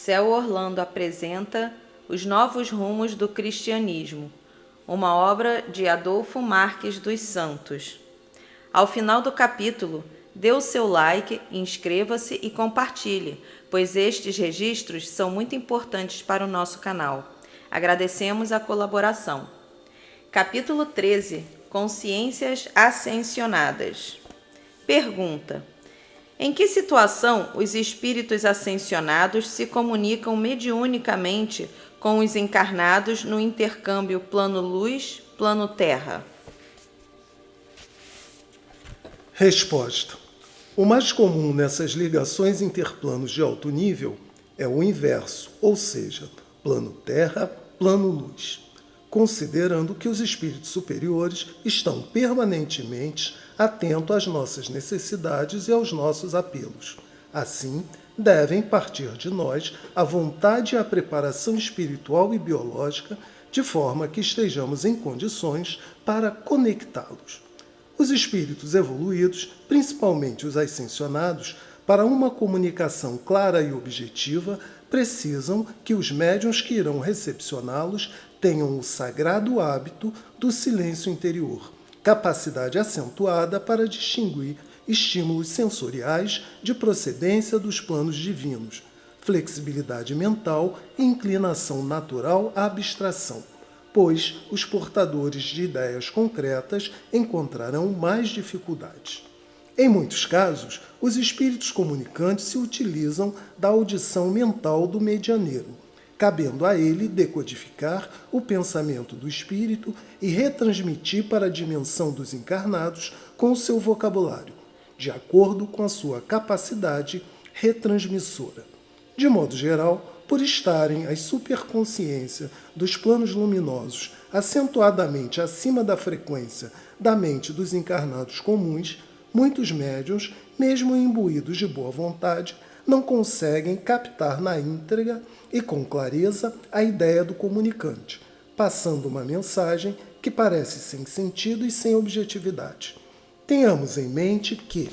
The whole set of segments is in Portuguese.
Céu Orlando apresenta Os Novos Rumos do Cristianismo, uma obra de Adolfo Marques dos Santos. Ao final do capítulo, dê o seu like, inscreva-se e compartilhe, pois estes registros são muito importantes para o nosso canal. Agradecemos a colaboração. Capítulo 13. Consciências ascensionadas. Pergunta: em que situação os espíritos ascensionados se comunicam mediunicamente com os encarnados no intercâmbio plano-luz, plano-terra? Resposta: o mais comum nessas ligações interplanos de alto nível é o inverso, ou seja, plano-terra, plano-luz, considerando que os espíritos superiores estão permanentemente atentos às nossas necessidades e aos nossos apelos. Assim, devem partir de nós a vontade e a preparação espiritual e biológica, de forma que estejamos em condições para conectá-los. Os espíritos evoluídos, principalmente os ascensionados, para uma comunicação clara e objetiva, precisam que os médiuns que irão recepcioná-los tenham o sagrado hábito do silêncio interior, capacidade acentuada para distinguir estímulos sensoriais de procedência dos planos divinos, flexibilidade mental e inclinação natural à abstração, pois os portadores de ideias concretas encontrarão mais dificuldades. Em muitos casos, os espíritos comunicantes se utilizam da audição mental do medianeiro, cabendo a ele decodificar o pensamento do espírito e retransmitir para a dimensão dos encarnados com o seu vocabulário, de acordo com a sua capacidade retransmissora. De modo geral, por estarem as superconsciências dos planos luminosos acentuadamente acima da frequência da mente dos encarnados comuns, muitos médiuns, mesmo imbuídos de boa vontade, não conseguem captar na íntegra e com clareza a ideia do comunicante, passando uma mensagem que parece sem sentido e sem objetividade. Tenhamos em mente que,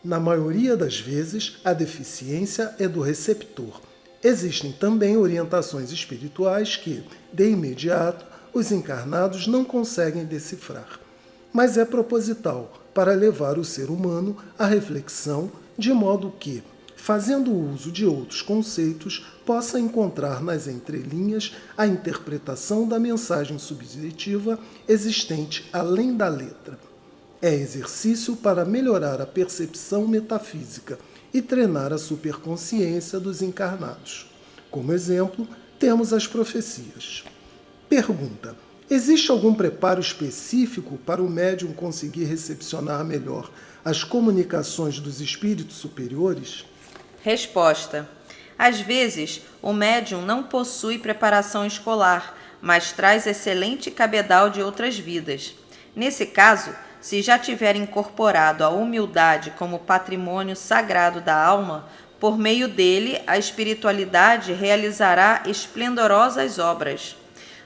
na maioria das vezes, a deficiência é do receptor. Existem também orientações espirituais que, de imediato, os encarnados não conseguem decifrar, mas é proposital para levar o ser humano à reflexão, de modo que, fazendo uso de outros conceitos, possa encontrar nas entrelinhas a interpretação da mensagem subjetiva existente além da letra. É exercício para melhorar a percepção metafísica e treinar a superconsciência dos encarnados. Como exemplo, temos as profecias. Pergunta: existe algum preparo específico para o médium conseguir recepcionar melhor as comunicações dos espíritos superiores? Resposta: às vezes, o médium não possui preparação escolar, mas traz excelente cabedal de outras vidas. Nesse caso, se já tiver incorporado a humildade como patrimônio sagrado da alma, por meio dele a espiritualidade realizará esplendorosas obras.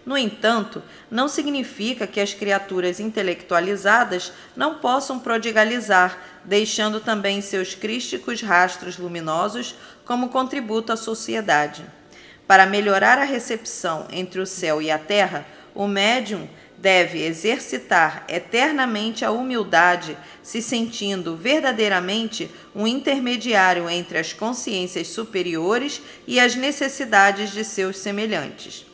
No entanto, não significa que as criaturas intelectualizadas não possam prodigalizar, deixando também seus crísticos rastros luminosos como contributo à sociedade. Para melhorar a recepção entre o céu e a terra, o médium deve exercitar eternamente a humildade, se sentindo verdadeiramente um intermediário entre as consciências superiores e as necessidades de seus semelhantes.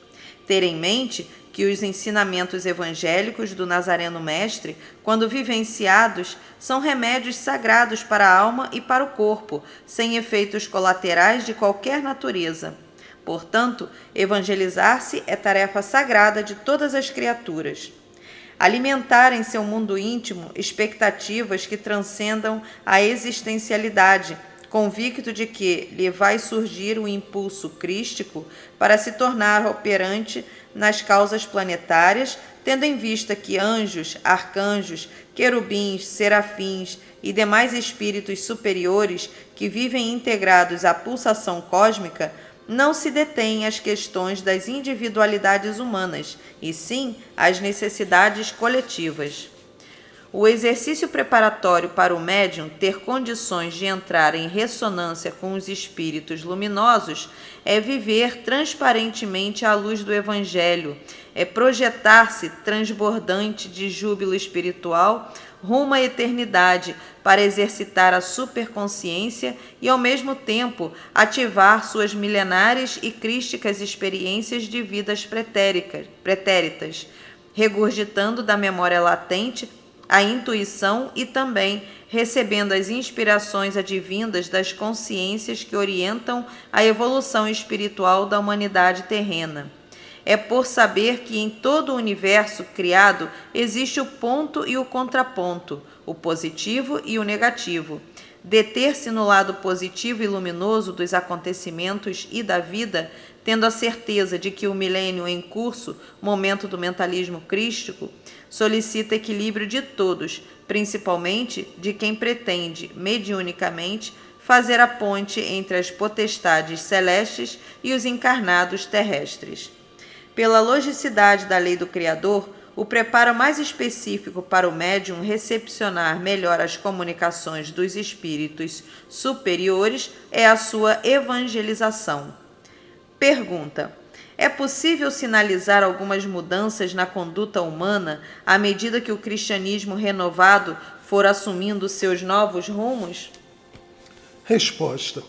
Ter em mente que os ensinamentos evangélicos do Nazareno Mestre, quando vivenciados, são remédios sagrados para a alma e para o corpo, sem efeitos colaterais de qualquer natureza. Portanto, evangelizar-se é tarefa sagrada de todas as criaturas. Alimentar em seu mundo íntimo expectativas que transcendam a existencialidade, convicto de que lhe vai surgir o impulso crístico para se tornar operante nas causas planetárias, tendo em vista que anjos, arcanjos, querubins, serafins e demais espíritos superiores que vivem integrados à pulsação cósmica não se detêm às questões das individualidades humanas, e sim às necessidades coletivas. O exercício preparatório para o médium ter condições de entrar em ressonância com os espíritos luminosos é viver transparentemente à luz do Evangelho, é projetar-se transbordante de júbilo espiritual rumo à eternidade para exercitar a superconsciência e, ao mesmo tempo, ativar suas milenares e crísticas experiências de vidas pretéritas, regurgitando da memória latente a intuição e também recebendo as inspirações advindas das consciências que orientam a evolução espiritual da humanidade terrena. É por saber que em todo o universo criado existe o ponto e o contraponto, o positivo e o negativo. Deter-se no lado positivo e luminoso dos acontecimentos e da vida, tendo a certeza de que o milênio em curso, momento do mentalismo crístico, solicita equilíbrio de todos, principalmente de quem pretende, mediunicamente, fazer a ponte entre as potestades celestes e os encarnados terrestres. Pela logicidade da lei do Criador, o preparo mais específico para o médium recepcionar melhor as comunicações dos espíritos superiores é a sua evangelização. Pergunta: é possível sinalizar algumas mudanças na conduta humana à medida que o cristianismo renovado for assumindo seus novos rumos? Resposta: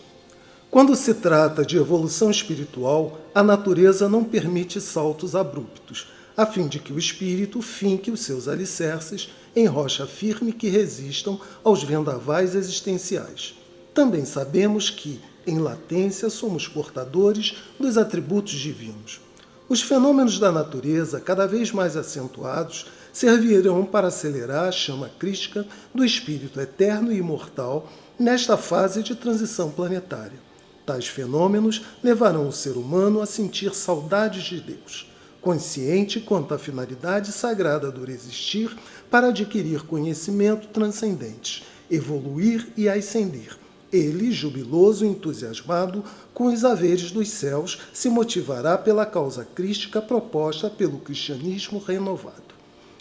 quando se trata de evolução espiritual, a natureza não permite saltos abruptos, a fim de que o espírito finque os seus alicerces em rocha firme que resistam aos vendavais existenciais. Também sabemos que, em latência, somos portadores dos atributos divinos. Os fenômenos da natureza, cada vez mais acentuados, servirão para acelerar a chama crística do espírito eterno e imortal nesta fase de transição planetária. Tais fenômenos levarão o ser humano a sentir saudades de Deus, consciente quanto à finalidade sagrada do existir para adquirir conhecimento transcendente, evoluir e ascender. Ele, jubiloso e entusiasmado com os haveres dos céus, se motivará pela causa crística proposta pelo cristianismo renovado.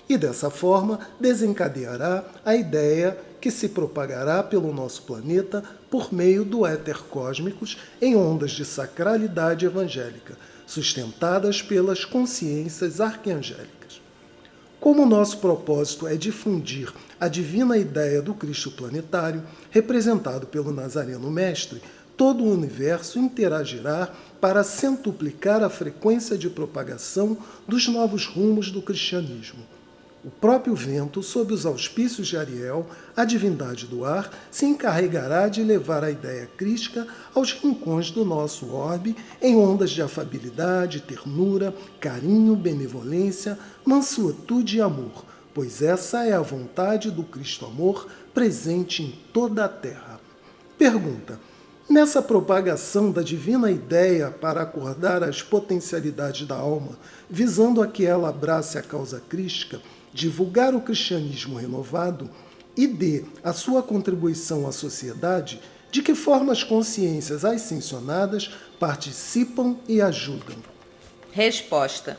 E dessa forma desencadeará a ideia que se propagará pelo nosso planeta por meio do éter cósmicos em ondas de sacralidade evangélica, sustentadas pelas consciências arquangélicas. Como nosso propósito é difundir a divina ideia do Cristo planetário, representado pelo Nazareno Mestre, todo o universo interagirá para centuplicar a frequência de propagação dos novos rumos do cristianismo. O próprio vento, sob os auspícios de Ariel, a divindade do ar, se encarregará de levar a ideia crística aos rincões do nosso orbe em ondas de afabilidade, ternura, carinho, benevolência, mansuetude e amor, pois essa é a vontade do Cristo Amor presente em toda a terra. Pergunta: nessa propagação da divina ideia para acordar as potencialidades da alma, visando a que ela abrace a causa crística, divulgar o cristianismo renovado e dê a sua contribuição à sociedade, de que forma as consciências ascensionadas participam e ajudam? Resposta: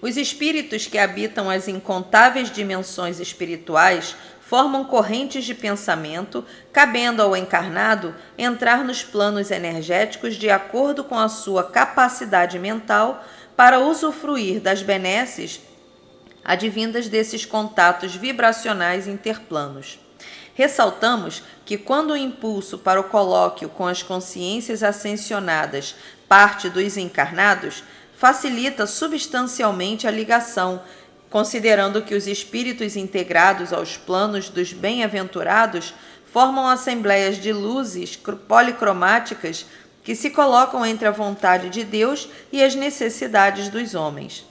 os espíritos que habitam as incontáveis dimensões espirituais formam correntes de pensamento, cabendo ao encarnado entrar nos planos energéticos de acordo com a sua capacidade mental para usufruir das benesses advindas desses contatos vibracionais interplanos. Ressaltamos que quando o impulso para o colóquio com as consciências ascensionadas parte dos encarnados, facilita substancialmente a ligação, considerando que os espíritos integrados aos planos dos bem-aventurados formam assembleias de luzes policromáticas que se colocam entre a vontade de Deus e as necessidades dos homens.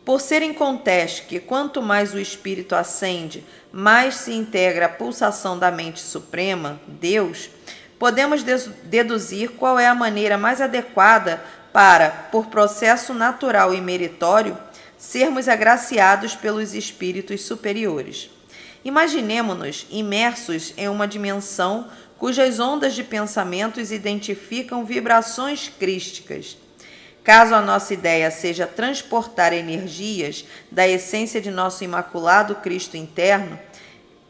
Por ser inconteste que quanto mais o espírito ascende, mais se integra a pulsação da mente suprema, Deus, podemos deduzir qual é a maneira mais adequada para, por processo natural e meritório, sermos agraciados pelos espíritos superiores. Imaginemo-nos imersos em uma dimensão cujas ondas de pensamentos identificam vibrações crísticas. Caso a nossa ideia seja transportar energias da essência de nosso imaculado Cristo interno,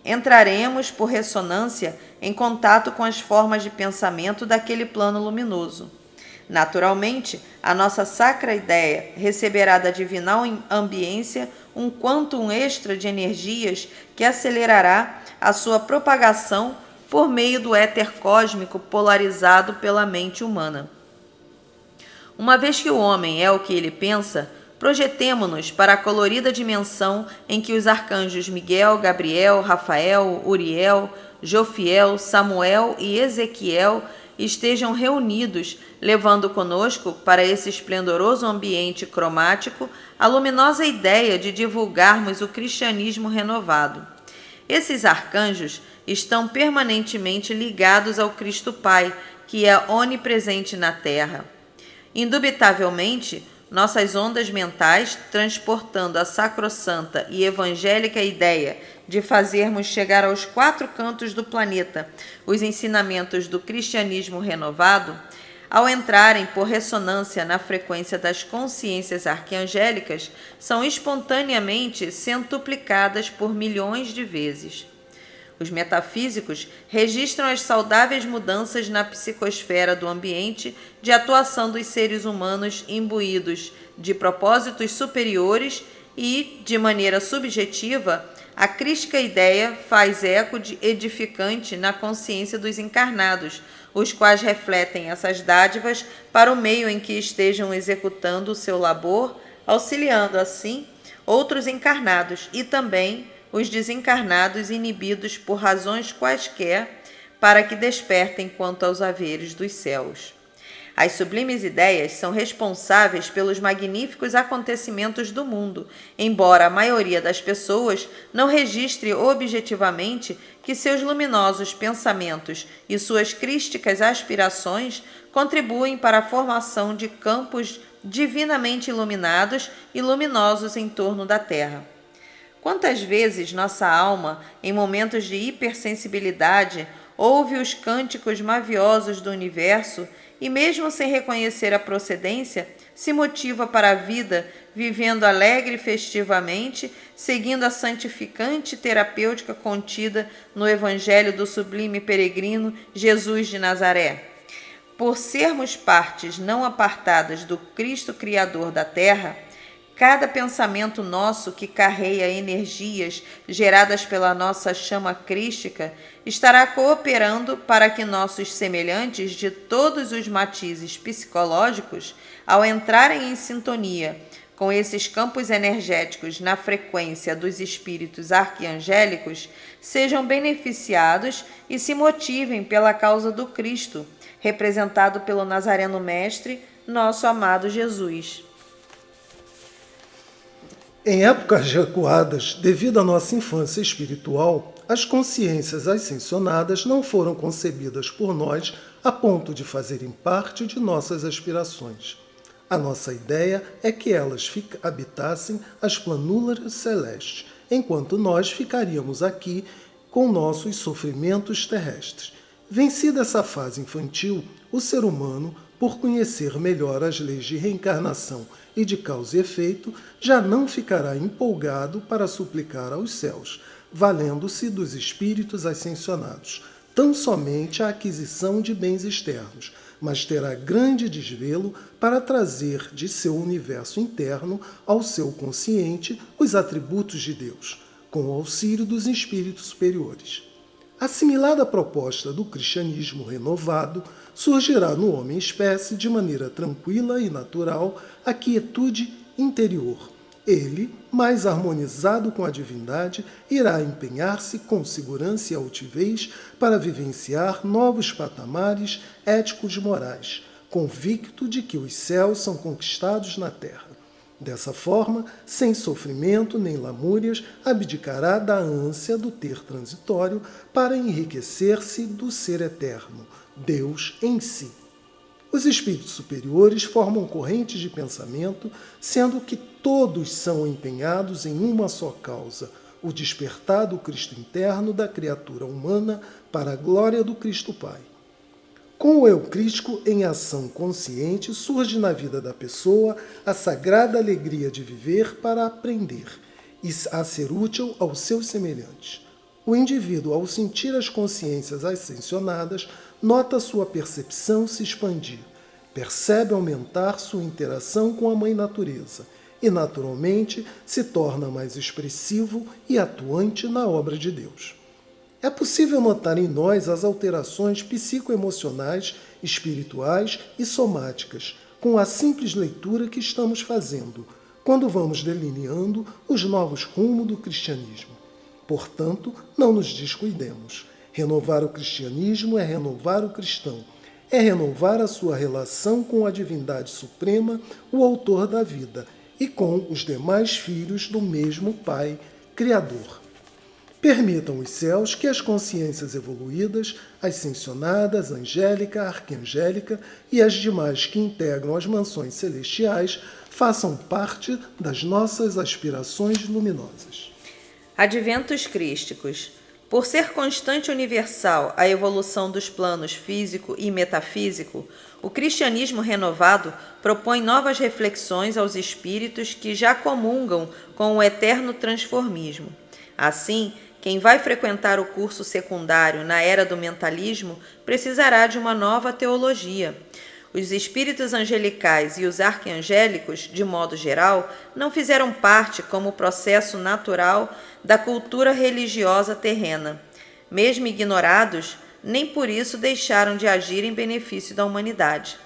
entraremos, por ressonância, em contato com as formas de pensamento daquele plano luminoso. Naturalmente, a nossa sacra ideia receberá da divinal ambiência um quantum extra de energias que acelerará a sua propagação por meio do éter cósmico polarizado pela mente humana. Uma vez que o homem é o que ele pensa, projetemo-nos para a colorida dimensão em que os arcanjos Miguel, Gabriel, Rafael, Uriel, Jofiel, Samuel e Ezequiel estejam reunidos, levando conosco para esse esplendoroso ambiente cromático a luminosa ideia de divulgarmos o cristianismo renovado. Esses arcanjos estão permanentemente ligados ao Cristo Pai, que é onipresente na Terra. Indubitavelmente, nossas ondas mentais, transportando a sacrossanta e evangélica ideia de fazermos chegar aos 4 cantos do planeta os ensinamentos do cristianismo renovado, ao entrarem por ressonância na frequência das consciências arquiangélicas, são espontaneamente centuplicadas por milhões de vezes. Os metafísicos registram as saudáveis mudanças na psicosfera do ambiente de atuação dos seres humanos imbuídos de propósitos superiores e, de maneira subjetiva, a crística ideia faz eco edificante na consciência dos encarnados, os quais refletem essas dádivas para o meio em que estejam executando o seu labor, auxiliando, assim, outros encarnados e também os desencarnados inibidos por razões quaisquer para que despertem quanto aos haveres dos céus. As sublimes ideias são responsáveis pelos magníficos acontecimentos do mundo, embora a maioria das pessoas não registre objetivamente que seus luminosos pensamentos e suas crísticas aspirações contribuem para a formação de campos divinamente iluminados e luminosos em torno da Terra. Quantas vezes nossa alma, em momentos de hipersensibilidade, ouve os cânticos maviosos do universo e, mesmo sem reconhecer a procedência, se motiva para a vida, vivendo alegre e festivamente, seguindo a santificante terapêutica contida no Evangelho do sublime peregrino Jesus de Nazaré. Por sermos partes não apartadas do Cristo Criador da Terra, cada pensamento nosso que carrega energias geradas pela nossa chama crística estará cooperando para que nossos semelhantes de todos os matizes psicológicos, ao entrarem em sintonia com esses campos energéticos na frequência dos espíritos arquiangélicos, sejam beneficiados e se motivem pela causa do Cristo, representado pelo Nazareno Mestre, nosso amado Jesus. Em épocas recuadas, devido à nossa infância espiritual, as consciências ascensionadas não foram concebidas por nós a ponto de fazerem parte de nossas aspirações. A nossa ideia é que elas habitassem as planuras celestes, enquanto nós ficaríamos aqui com nossos sofrimentos terrestres. Vencida essa fase infantil, o ser humano, por conhecer melhor as leis de reencarnação e de causa e efeito, já não ficará empolgado para suplicar aos céus, valendo-se dos espíritos ascensionados, tão somente a aquisição de bens externos, mas terá grande desvelo para trazer de seu universo interno ao seu consciente os atributos de Deus, com o auxílio dos espíritos superiores. Assimilada a proposta do cristianismo renovado, surgirá no homem-espécie de maneira tranquila e natural a quietude interior. Ele, mais harmonizado com a divindade, irá empenhar-se com segurança e altivez para vivenciar novos patamares éticos e morais, convicto de que os céus são conquistados na terra. Dessa forma, sem sofrimento nem lamúrias, abdicará da ânsia do ter transitório para enriquecer-se do ser eterno, Deus em si. Os espíritos superiores formam correntes de pensamento, sendo que todos são empenhados em uma só causa, o despertar do Cristo interno da criatura humana para a glória do Cristo Pai. Com o eu crítico em ação consciente, surge na vida da pessoa a sagrada alegria de viver para aprender e a ser útil aos seus semelhantes. O indivíduo, ao sentir as consciências ascensionadas, nota sua percepção se expandir, percebe aumentar sua interação com a Mãe Natureza e, naturalmente, se torna mais expressivo e atuante na obra de Deus. É possível notar em nós as alterações psicoemocionais, espirituais e somáticas, com a simples leitura que estamos fazendo, quando vamos delineando os novos rumos do cristianismo. Portanto, não nos descuidemos. Renovar o cristianismo é renovar o cristão, é renovar a sua relação com a divindade suprema, o autor da vida, e com os demais filhos do mesmo Pai, Criador. Permitam os céus que as consciências evoluídas, ascensionadas, angélica, arcangélica e as demais que integram as mansões celestiais façam parte das nossas aspirações luminosas. Adventos crísticos. Por ser constante e universal a evolução dos planos físico e metafísico, o cristianismo renovado propõe novas reflexões aos espíritos que já comungam com o eterno transformismo. Assim, quem vai frequentar o curso secundário na era do mentalismo precisará de uma nova teologia. Os espíritos angelicais e os arcangélicos, de modo geral, não fizeram parte como processo natural da cultura religiosa terrena. Mesmo ignorados, nem por isso deixaram de agir em benefício da humanidade.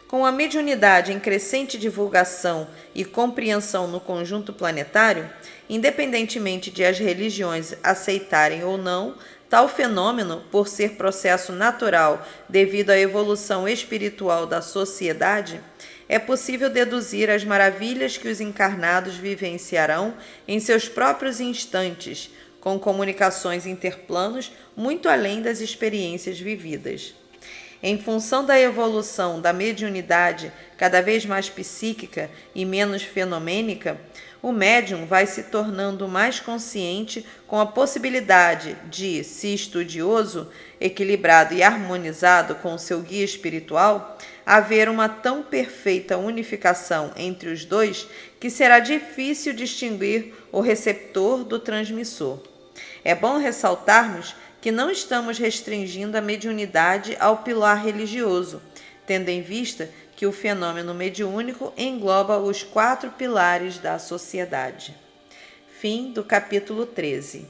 Com a mediunidade em crescente divulgação e compreensão no conjunto planetário, independentemente de as religiões aceitarem ou não, tal fenômeno, por ser processo natural devido à evolução espiritual da sociedade, é possível deduzir as maravilhas que os encarnados vivenciarão em seus próprios instantes, com comunicações interplanos muito além das experiências vividas. Em função da evolução da mediunidade cada vez mais psíquica e menos fenomênica, o médium vai se tornando mais consciente com a possibilidade de, se estudioso, equilibrado e harmonizado com o seu guia espiritual, haver uma tão perfeita unificação entre os dois que será difícil distinguir o receptor do transmissor. É bom ressaltarmos que não estamos restringindo a mediunidade ao pilar religioso, tendo em vista que o fenômeno mediúnico engloba os 4 pilares da sociedade. Fim do capítulo 13.